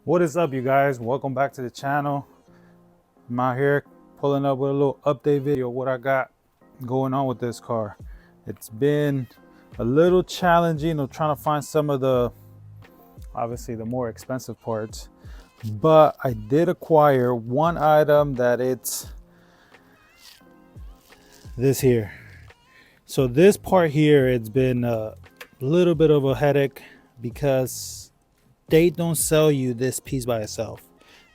What is up, you guys? Welcome back to the channel. I'm out here pulling up with a little update video of what I got going on with this car. It's been a little challenging of trying to find some of the, obviously the more expensive parts, but I did acquire one item that it's this here. So this part here, it's been a little bit of a headache because they don't sell you this piece by itself.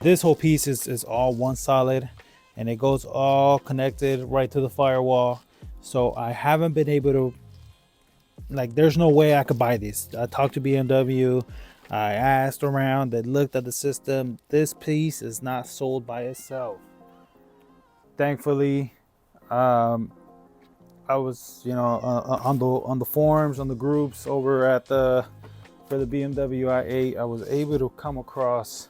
This whole piece is all one solid, and it goes all connected right to the firewall. So I haven't been able to, like, there's no way I could buy these. I talked to BMW, I asked around, they looked at the system. This piece is not sold by itself. Thankfully, I was, on the forums, on the groups over at the for the BMW i8, I was able to come across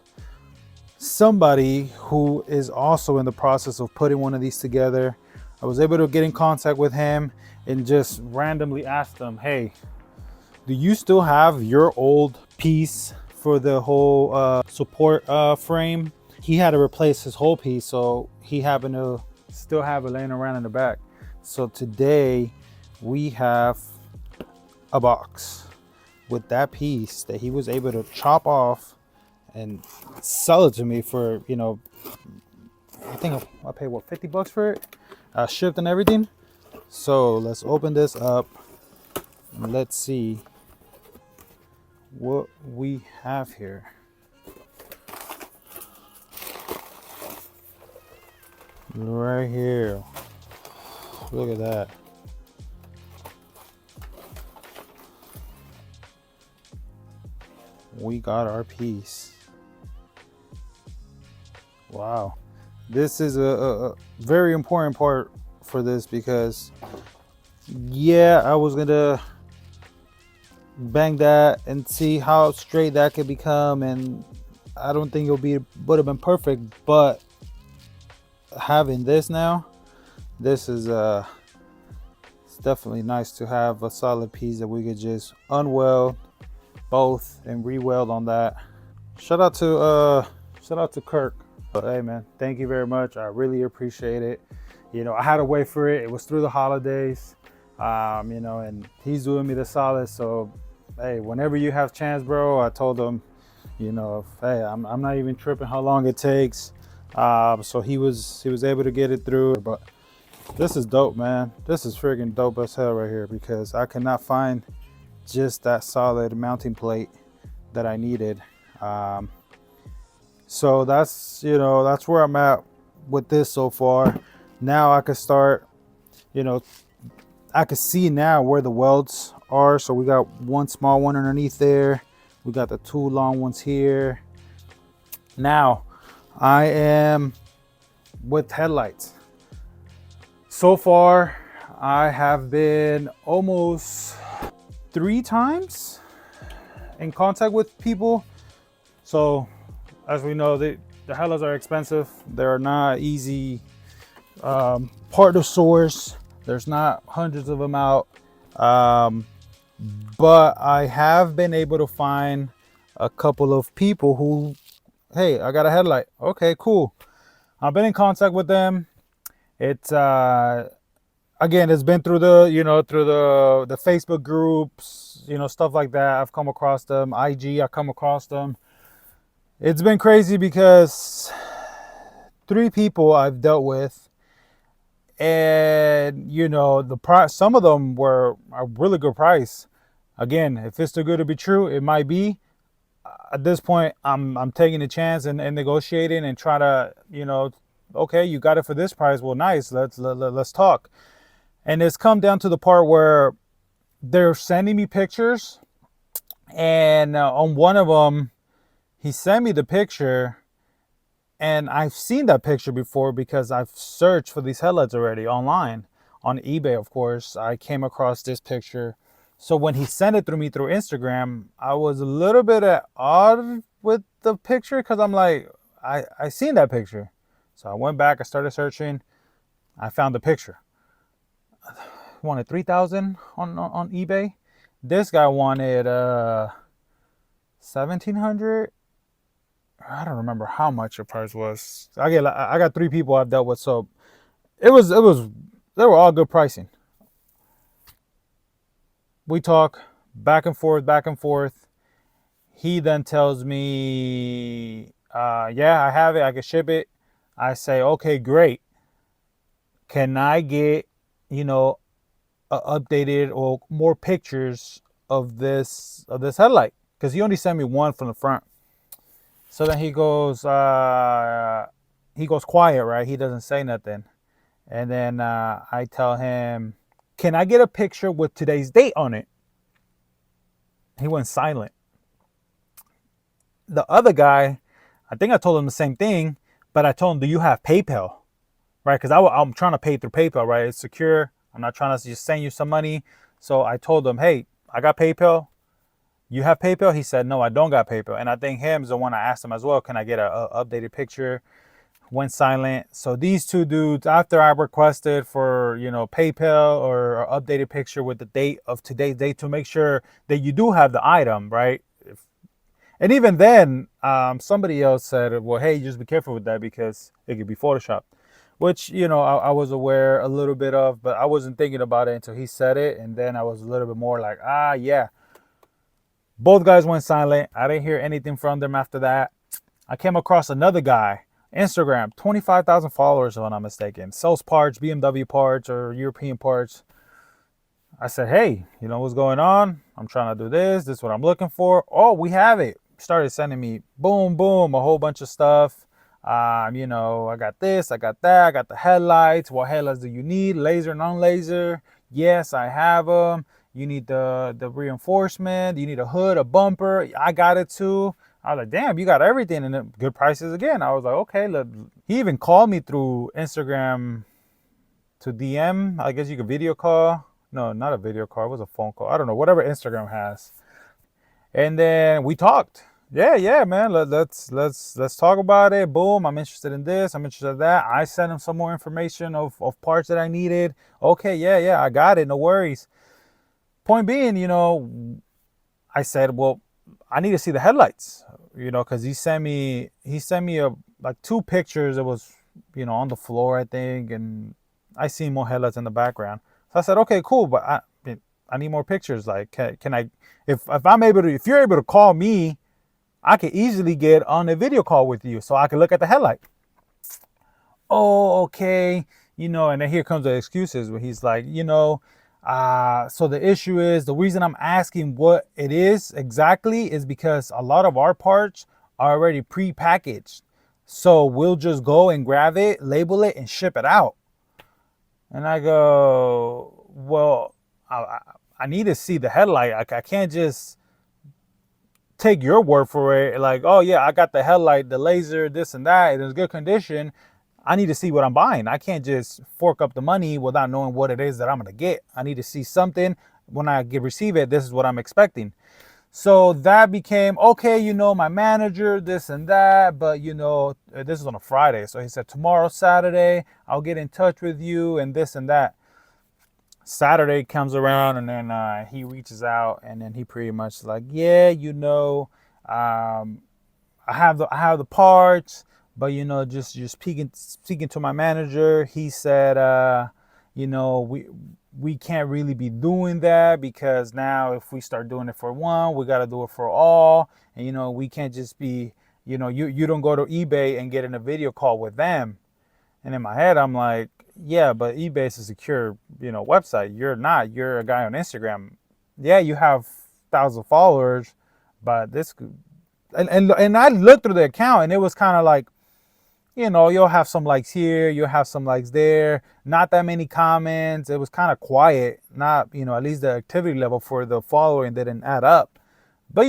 somebody who is also in the process of putting one of these together. I was able to get in contact with him and just randomly ask him, hey, do you still have your old piece for the whole support frame? He had to replace his whole piece, so he happened to still have it laying around in the back. So today we have a box with that piece that he was able to chop off and sell it to me for, I think I paid what, 50 bucks for it, shipped and everything. So let's open this up and let's see what we have here. Right here, look at that. We got our piece. Wow, this is a very important part for this because, yeah, I was gonna bang that and see how straight that could become, and I don't think would have been perfect, but having this now, this is it's definitely nice to have a solid piece that we could just unweld both and re-weld on that. Shout out to Kirk. But hey man, thank you very much. I really appreciate it. I had to wait for it. It was through the holidays, and he's doing me the solid. So hey, whenever you have chance, bro, I told him, hey, I'm not even tripping how long it takes. So he was able to get it through. But this is dope, man. This is freaking dope as hell right here, because I cannot find just that solid mounting plate that I needed. So that's where I'm at with this so far. Now I could start, I could see now where the welds are. So we got one small one underneath there. We got the two long ones here. Now I am with headlights. So far, I have been almost 3 times in contact with people. So as we know, the headlights are expensive. They're not easy part to source. There's not hundreds of them out. But I have been able to find a couple of people who, hey, I got a headlight. Okay, cool. I've been in contact with them. It's again, it's been through the Facebook groups, stuff like that. I've come across them. IG, I come across them. It's been crazy because 3 people I've dealt with, and the price, some of them were a really good price. Again, if it's too good to be true, it might be. At this point, I'm taking a chance and negotiating and try to, okay, you got it for this price. Well, nice. Let's talk. And it's come down to the part where they're sending me pictures, and on one of them, he sent me the picture, and I've seen that picture before because I've searched for these headlights already online. On eBay, of course, I came across this picture. So when he sent it through me through Instagram, I was a little bit at odd with the picture because I'm like, I seen that picture. So I went back, I started searching, I found the picture. I wanted 3,000 on eBay. This guy wanted 1,700 I don't remember how much the price was. I got 3 people I've dealt with, so it was they were all good pricing. We talk back and forth, back and forth. He then tells me, yeah, I have it, I can ship it. I say, okay, great. Can I get, you know, updated or more pictures of this headlight? Because he only sent me one from the front. So then he goes quiet, right? He doesn't say nothing. And then I tell him, can I get a picture with today's date on it? He went silent. The other guy, I think I told him the same thing, but I told him, do you have PayPal? Right? Because I'm trying to pay through PayPal, right? It's secure. I'm not trying to just send you some money. So I told him, hey, I got PayPal. You have PayPal? He said, no, I don't got PayPal. And I think him is the one I asked him as well, can I get a updated picture? Went silent. So these two dudes, after I requested for, PayPal or updated picture with the date of today's date to make sure that you do have the item, right? And even then, somebody else said, well, hey, just be careful with that because it could be Photoshopped, which, I was aware a little bit of, but I wasn't thinking about it until he said it. And then I was a little bit more like, yeah. Both guys went silent. I didn't hear anything from them after that. I came across another guy, Instagram, 25,000 followers, if I'm not mistaken. Sells parts, BMW parts or European parts. I said, hey, what's going on? I'm trying to do this. This is what I'm looking for. Oh, we have it. Started sending me boom, boom, a whole bunch of stuff. I got this, I got that, I got the headlights. What headlights do you need? Laser, non-laser? Yes, I have them. You need the reinforcement. You need a hood, a bumper. I got it too. I was like, damn, you got everything and good prices again. I was like, okay. Look. He even called me through Instagram to DM. I guess you could video call. No, not a video call. It was a phone call. I don't know. Whatever Instagram has. And then we talked. Yeah, man. Let's talk about it. Boom. I'm interested in this. I'm interested in that. I sent him some more information of parts that I needed. Okay, yeah, I got it. No worries. Point being, I said, well, I need to see the headlights, because he sent me like 2 pictures. It was, on the floor, I think, and I see more headlights in the background. So I said, okay, cool, but I need more pictures. Like, can I, if you're able to call me, I could easily get on a video call with you so I can look at the headlight. Oh, okay. And then here comes the excuses where he's like, so the issue is, the reason I'm asking what it is exactly is because a lot of our parts are already pre-packaged. So we'll just go and grab it, label it, and ship it out. And I go, well, I need to see the headlight. I can't just take your word for it. Like, oh yeah, I got the headlight, the laser, this and that. It's in good condition. I need to see what I'm buying. I can't just fork up the money without knowing what it is that I'm going to get. I need to see something. When I receive it, this is what I'm expecting. So that became, okay, my manager, this and that. But, this is on a Friday. So he said, tomorrow, Saturday, I'll get in touch with you and this and that. Saturday comes around and then he reaches out and then he pretty much like, yeah, I have the parts. But just speaking to my manager, he said, we can't really be doing that because now if we start doing it for one, we got to do it for all, and we can't just be, you don't go to eBay and get in a video call with them. And in my head, I'm like, yeah, but eBay is a secure, website. You're not. You're a guy on Instagram. Yeah, you have 1,000 followers, but this, and I looked through the account and it was kind of like, you'll have some likes here, you'll have some likes there, not that many comments. It was kind of quiet, not, at least the activity level for the following didn't add up. But,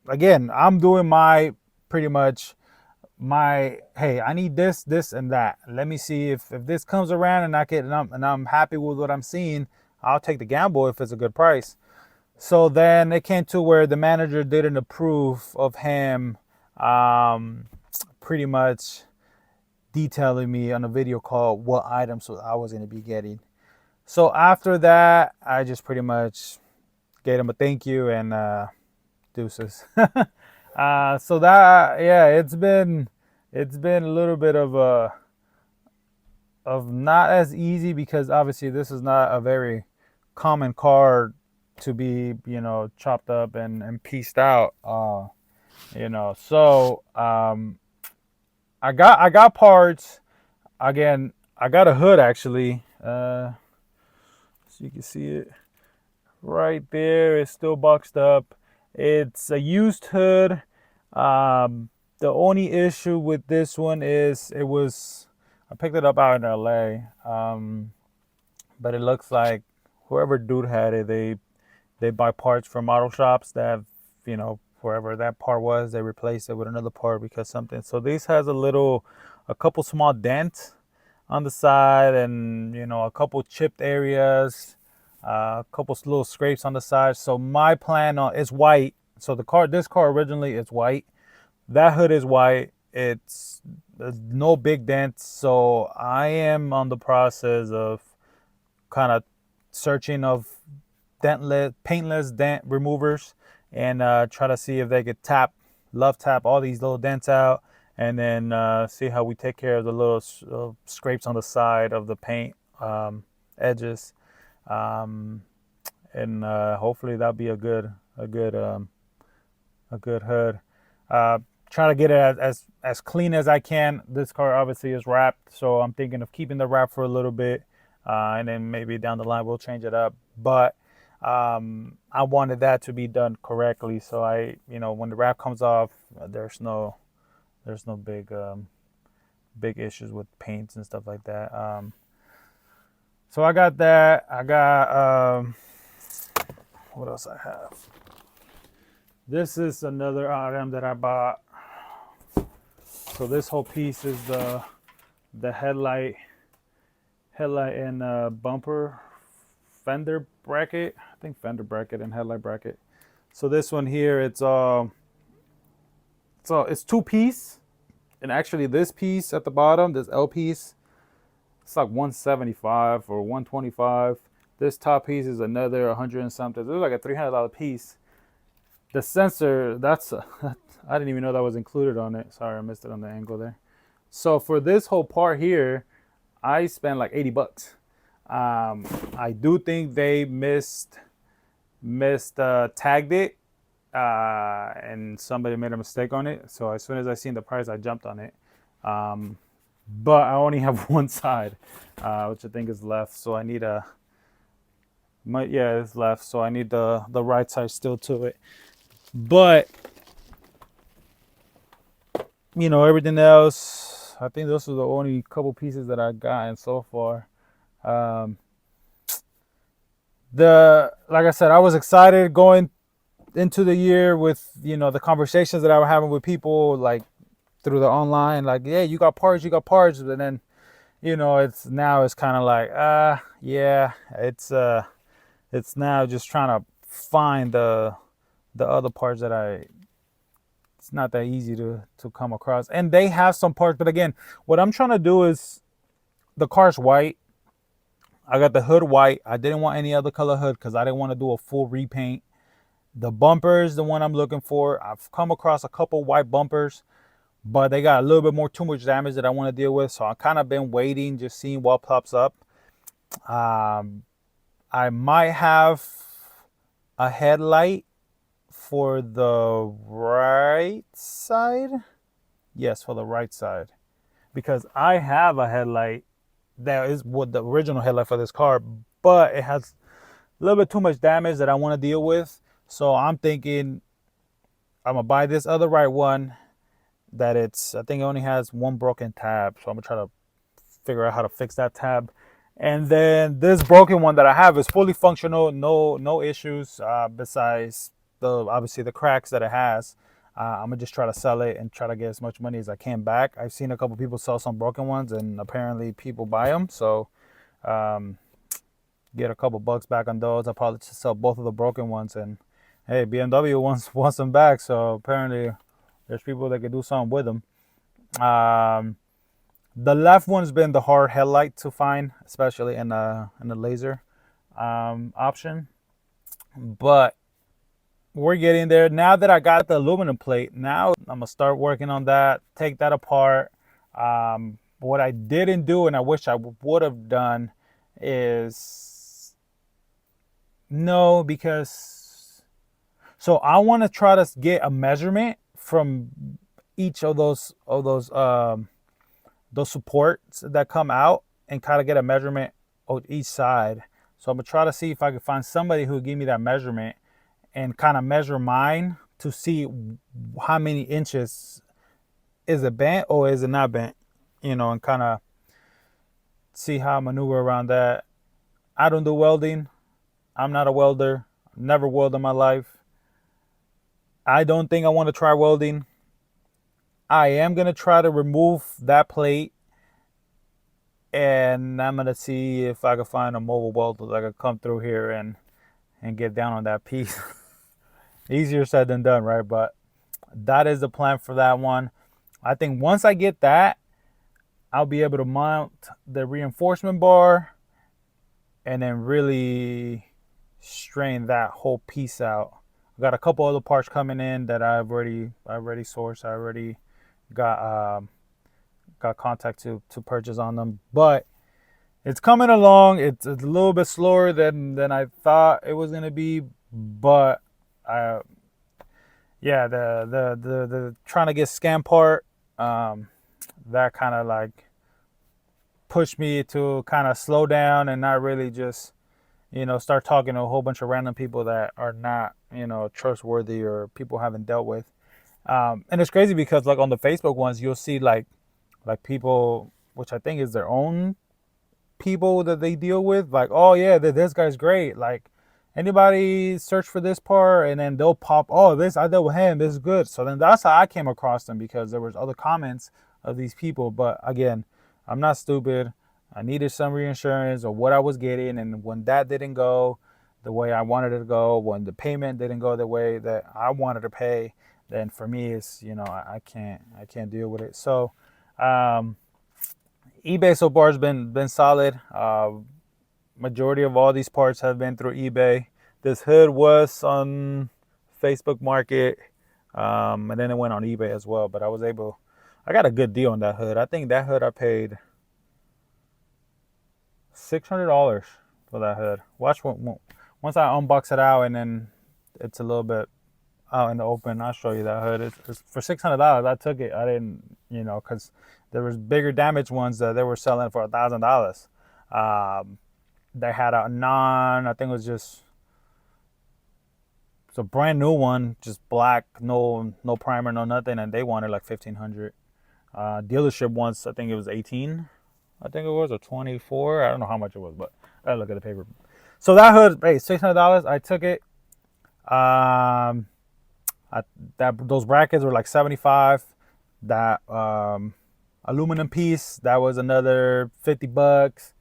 again, I'm doing pretty much my, hey, I need this, this, and that. Let me see if this comes around and I'm happy with what I'm seeing, I'll take the gamble if it's a good price. So then it came to where the manager didn't approve of him, pretty much detailing me on a video call what items I was going to be getting. So after that, I just pretty much gave him a thank you and deuces. So that, yeah, it's been a little bit of not as easy, because obviously this is not a very common car to be, chopped up and pieced out. So I got parts. Again, I got a hood actually. So you can see it right there. It's still boxed up. It's a used hood. Um, the only issue with this one is I picked it up out in LA. But it looks like whoever dude had it, they buy parts from auto shops that have, wherever that part was, they replace it with another part because something. So this has a couple small dents on the side, and a couple chipped areas, a couple little scrapes on the side. So my plan on is white. So this car originally is white. That hood is white. There's no big dents. So I am on the process of kind of searching of paintless dent removers, and try to see if they could love tap all these little dents out, and then see how we take care of the little scrapes on the side of the paint edges, um, and hopefully that'll be a good hood. Uh, Try to get it as clean as I can. This car obviously is wrapped, so I'm thinking of keeping the wrap for a little bit, and then maybe down the line we'll change it up. But I wanted that to be done correctly, so when the wrap comes off, there's no big issues with paints and stuff like that. So I got that. I got what else I have? This is another item that I bought. So this whole piece is the headlight and bumper fender bracket. I think fender bracket and headlight bracket. So this one here, it's two piece, and actually this piece at the bottom, this L piece, it's like 175 or 125. This top piece is another 100 and something. It was like a $300 piece. The sensor, I didn't even know that was included on it. Sorry, I missed it on the angle there. So for this whole part here, I spent like $80. I do think they tagged it, and somebody made a mistake on it. So as soon as I seen the price, I jumped on it. But I only have one side, which I think is left. So I need it's left. So I need the right side still to it. But everything else, I think those are the only couple pieces that I've gotten so far. Like I said, I was excited going into the year with the conversations that I was having with people, like through the online, like, yeah, you got parts, and then it's kind of like yeah, it's now just trying to find the other parts that it's not that easy to come across. And they have some parts, but again, what I'm trying to do is, the car's white. I got the hood white. I didn't want any other color hood because I didn't want to do a full repaint. The bumper is the one I'm looking for. I've come across a couple white bumpers, but they got a little bit too much damage that I want to deal with. So I've kind of been waiting, just seeing what pops up. I might have a headlight for the right side. Yes, for the right side. Because I have a headlight that is what the original headlight for this car, but it has a little bit too much damage that I want to deal with. So I'm thinking I'm gonna buy this other right one that I think it only has one broken tab. So I'm gonna try to figure out how to fix that tab. And then this broken one that I have is fully functional, no issues, besides obviously the cracks that it has. I'm gonna just try to sell it and try to get as much money as I can back. I've seen a couple people sell some broken ones, and apparently people buy them. So get a couple bucks back on those. I'll probably just sell both of the broken ones, and hey, BMW wants them back. So apparently there's people that can do something with them. The left one's been the hard headlight to find, especially in the laser option. But we're getting there. Now that I got the aluminum plate, now I'm gonna start working on that, take that apart. What I didn't do, and I wish I would have done, is no, because so I want to try to get a measurement from each of those supports that come out and kind of get a measurement on each side. So I'm gonna try to see if I can find somebody who will give me that measurement and kind of measure mine to see how many inches is it bent or is it not bent, and kind of see how I maneuver around that. I don't do welding. I'm not a welder. Never welded in my life. I don't think I want to try welding. I am going to try to remove that plate, and I'm going to see if I can find a mobile welder that can come through here and get down on that piece. Easier said than done, right? But that is the plan for that one. I think once I get that, I'll be able to mount the reinforcement bar and then really strain that whole piece out. I got a couple other parts coming in that I've already sourced. I already got contact to purchase on them, but it's coming along. It's a little bit slower than I thought it was gonna be, but the trying to get scam part, that kind of like pushed me to kind of slow down and not really just start talking to a whole bunch of random people that are not trustworthy or people haven't dealt with. And it's crazy because like on the Facebook ones, you'll see like people, which I think is their own people that they deal with, like, oh yeah, this guy's great, like anybody search for this part, and then they'll pop, oh, this I dealt with him, this is good. So then that's how I came across them, because there was other comments of these people. But again, I'm not stupid. I needed some reinsurance or what I was getting, and when that didn't go the way I wanted it to go, when the payment didn't go the way that I wanted to pay, then for me it's I can't deal with it. So eBay so far has been solid. Majority of all these parts have been through eBay. This hood was on Facebook Market, and then it went on eBay as well. But I got a good deal on that hood. I think that hood I paid $600 for that hood. Watch once I unbox it out and then it's a little bit out in the open, I'll show you that hood. It's for $600. I took it. I didn't, because there was bigger damaged ones that they were selling for $1,000. They had a I think it was just, it's a brand new one, just black, no primer, no nothing, and they wanted like $1,500. Dealership ones, I think it was 18. I think it was, or 24. I don't know how much it was, but I look at the paper. So that hood, hey, $600. I took it. Those brackets were like 75. That aluminum piece, that was another $50.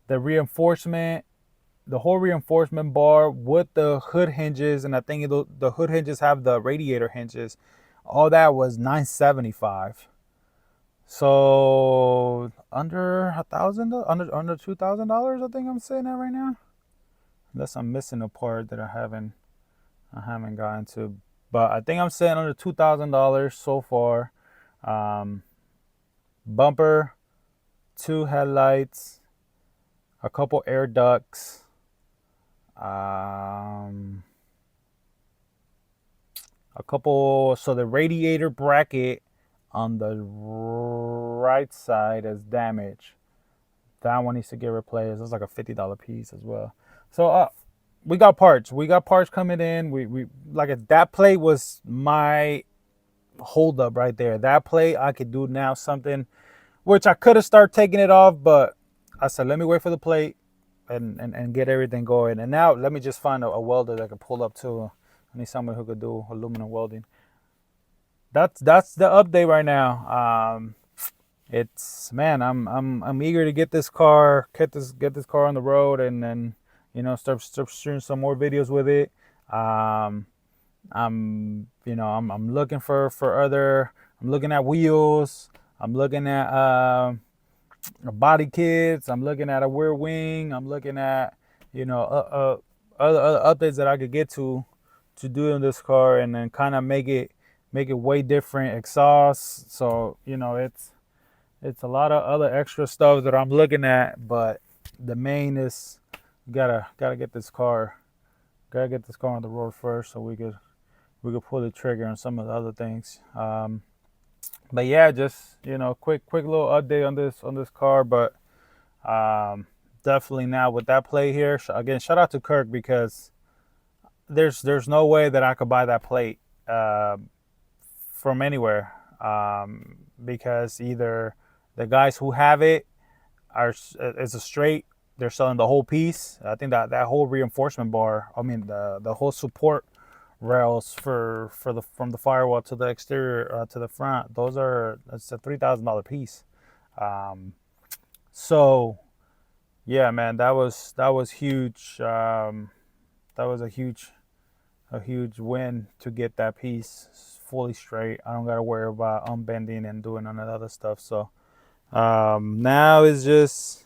The reinforcement, the whole reinforcement bar with the hood hinges, and I think the hood hinges have the radiator hinges. All that was $975. So under $1,000, under $2,000, I think I'm saying that right now. Unless I'm missing a part that I haven't gotten to, but I think I'm saying under $2,000 so far. Bumper, 2 headlights, a couple air ducts, a couple. So the radiator bracket on the right side is damaged. That one needs to get replaced. It's like a $50 piece as well. So we got parts. We got parts coming in. We like that plate was my hold up right there. That plate I could do now something, which I could have started taking it off, but I said let me wait for the plate and get everything going. And now let me just find a welder that can pull up too. I need someone who could do aluminum welding. That's the update right now. It's, man, I'm eager to get this car on the road, and then start shooting some more videos with it. I'm looking for other. I'm looking at wheels. I'm looking at body kits. I'm looking at a rear wing. I'm looking at other updates that I could get to to do in this car, and then kind of make it way different exhaust. So you know, it's a lot of other extra stuff that I'm looking at, but the main is gotta get this car on the road first, so we could pull the trigger on some of the other things. But yeah, just you know, quick little update on this car, but definitely now with that plate here. Again, shout out to Kirk, because there's no way that I could buy that plate from anywhere, because either the guys who have it it's a straight, they're selling the whole piece. I think that whole reinforcement bar, I mean the whole support rails for the from the firewall to the exterior to the front, it's a $3,000 piece. So yeah, man, that was huge. That was a huge win to get that piece fully straight. I don't gotta worry about unbending and doing none of the other stuff. So now is just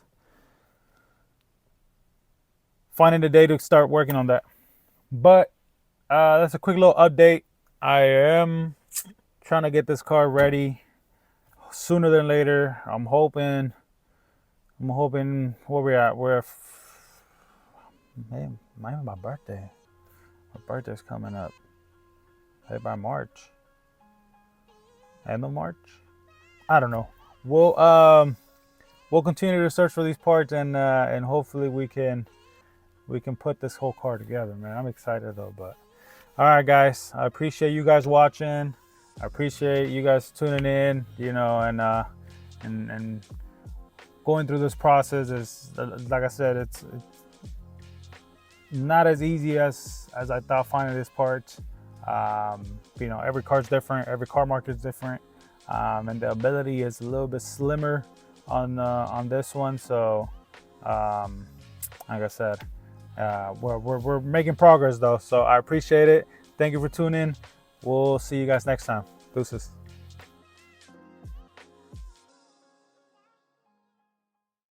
finding the day to start working on that. But that's a quick little update. I am trying to get this car ready sooner than later. I'm hoping where we at? Maybe my birthday. My birthday's coming up. Maybe by March. End of March? I don't know. We'll continue to search for these parts, and hopefully we can put this whole car together, man. I'm excited though. But all right, guys, I appreciate you guys watching. I appreciate you guys tuning in, you know, and going through this process is, like I said, it's not as easy as I thought finding this part. You know, every car's different, every car market is different, and the ability is a little bit slimmer on this one. So like I said, we're making progress though, so I appreciate it. Thank you for tuning in. We'll see you guys next time. Deuces.